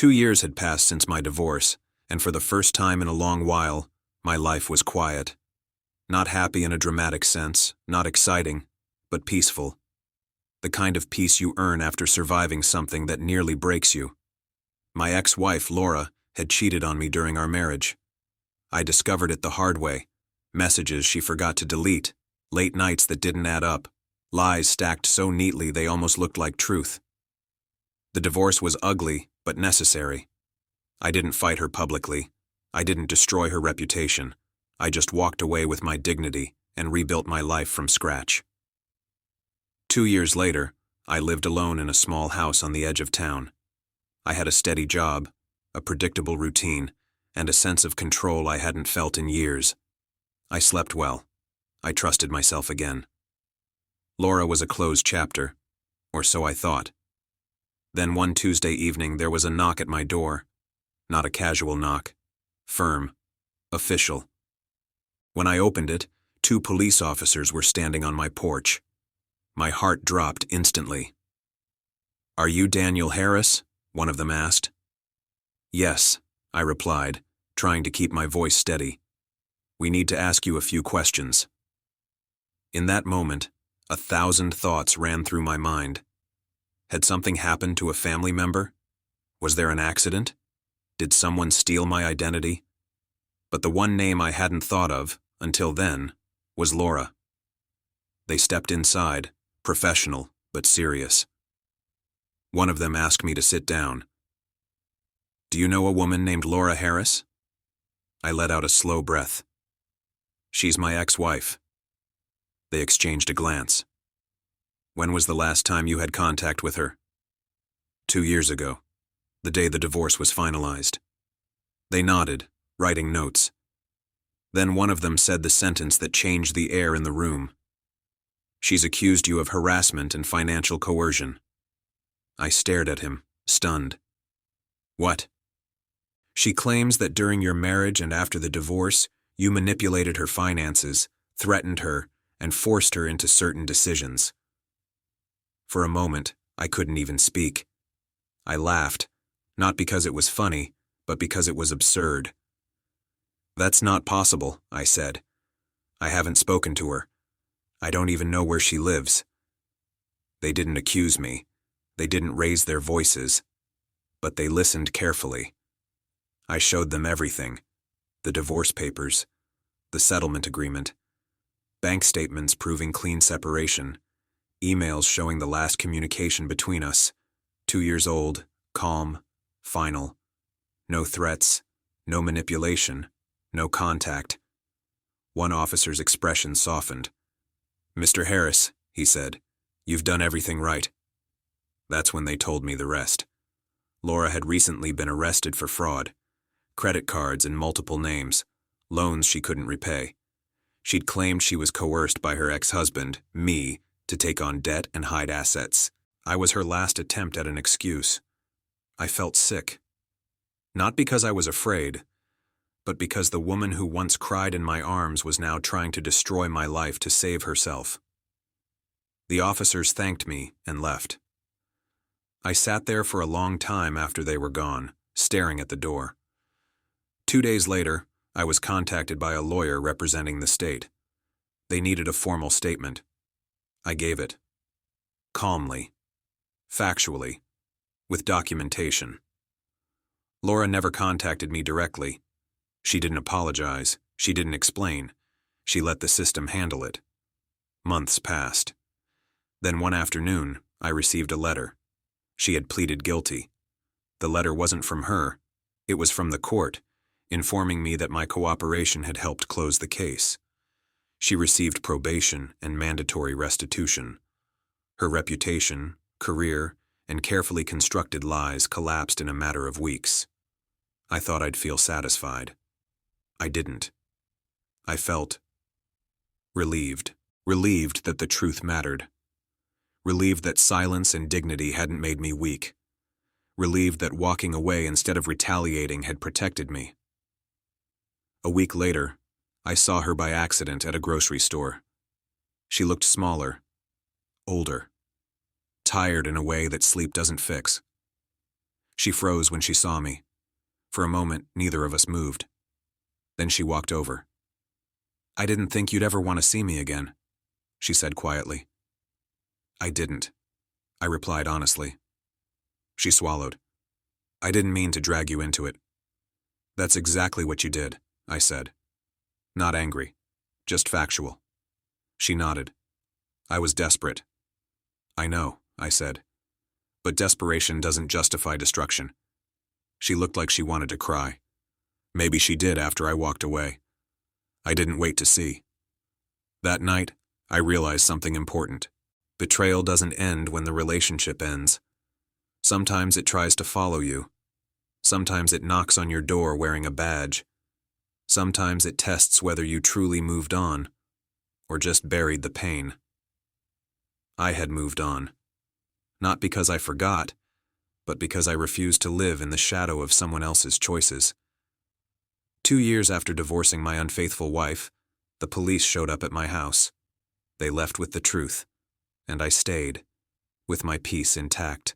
2 years had passed since my divorce, and for the first time in a long while, my life was quiet. Not happy in a dramatic sense, not exciting, but peaceful. The kind of peace you earn after surviving something that nearly breaks you. My ex-wife, Laura, had cheated on me during our marriage. I discovered it the hard way. Messages she forgot to delete, late nights that didn't add up, lies stacked so neatly they almost looked like truth. The divorce was ugly, but necessary. I didn't fight her publicly. I didn't destroy her reputation. I just walked away with my dignity and rebuilt my life from scratch. 2 years later, I lived alone in a small house on the edge of town. I had a steady job, a predictable routine, and a sense of control I hadn't felt in years. I slept well. I trusted myself again. Laura was a closed chapter, or so I thought. Then one Tuesday evening there was a knock at my door. Not a casual knock. Firm. Official. When I opened it, 2 police officers were standing on my porch. My heart dropped instantly. "Are you Daniel Harris?" one of them asked. "Yes," I replied, trying to keep my voice steady. "We need to ask you a few questions." In that moment, 1,000 thoughts ran through my mind. Had something happened to a family member? Was there an accident? Did someone steal my identity? But the one name I hadn't thought of, until then, was Laura. They stepped inside, professional but serious. One of them asked me to sit down. "Do you know a woman named Laura Harris?" I let out a slow breath. "She's my ex-wife." They exchanged a glance. "When was the last time you had contact with her?" 2 years ago, the day the divorce was finalized. They nodded, writing notes. Then one of them said the sentence that changed the air in the room. "She's accused you of harassment and financial coercion." I stared at him, stunned. "What?" "She claims that during your marriage and after the divorce, you manipulated her finances, threatened her, and forced her into certain decisions." For a moment, I couldn't even speak. I laughed, not because it was funny, but because it was absurd. "That's not possible," I said. "I haven't spoken to her. I don't even know where she lives." They didn't accuse me. They didn't raise their voices. But they listened carefully. I showed them everything. The divorce papers, the settlement agreement, bank statements proving clean separation, emails showing the last communication between us, 2 years old, calm, final. No threats, no manipulation, no contact. One officer's expression softened. "Mr. Harris," he said, "you've done everything right." That's when they told me the rest. Laura had recently been arrested for fraud. Credit cards in multiple names, loans she couldn't repay. She'd claimed she was coerced by her ex-husband, me, to take on debt and hide assets. I was her last attempt at an excuse. I felt sick. Not because I was afraid, but because the woman who once cried in my arms was now trying to destroy my life to save herself. The officers thanked me and left. I sat there for a long time after they were gone, staring at the door. 2 days later, I was contacted by a lawyer representing the state. They needed a formal statement. I gave it. Calmly. Factually. With documentation. Laura never contacted me directly. She didn't apologize. She didn't explain. She let the system handle it. Months passed. Then one afternoon, I received a letter. She had pleaded guilty. The letter wasn't from her. It was from the court, informing me that my cooperation had helped close the case. She received probation and mandatory restitution. Her reputation, career, and carefully constructed lies collapsed in a matter of weeks. I thought I'd feel satisfied. I didn't. I felt relieved. Relieved that the truth mattered. Relieved that silence and dignity hadn't made me weak. Relieved that walking away instead of retaliating had protected me. A week later, I saw her by accident at a grocery store. She looked smaller, older, tired in a way that sleep doesn't fix. She froze when she saw me. For a moment, neither of us moved. Then she walked over. "I didn't think you'd ever want to see me again," she said quietly. "I didn't," I replied honestly. She swallowed. "I didn't mean to drag you into it." "That's exactly what you did," I said. Not angry, just factual. She nodded. "I was desperate." "I know," I said. "But desperation doesn't justify destruction." She looked like she wanted to cry. Maybe she did after I walked away. I didn't wait to see. That night, I realized something important. Betrayal doesn't end when the relationship ends. Sometimes it tries to follow you. Sometimes it knocks on your door wearing a badge. Sometimes it tests whether you truly moved on, or just buried the pain. I had moved on. Not because I forgot, but because I refused to live in the shadow of someone else's choices. 2 years after divorcing my unfaithful wife, the police showed up at my house. They left with the truth, and I stayed, with my peace intact.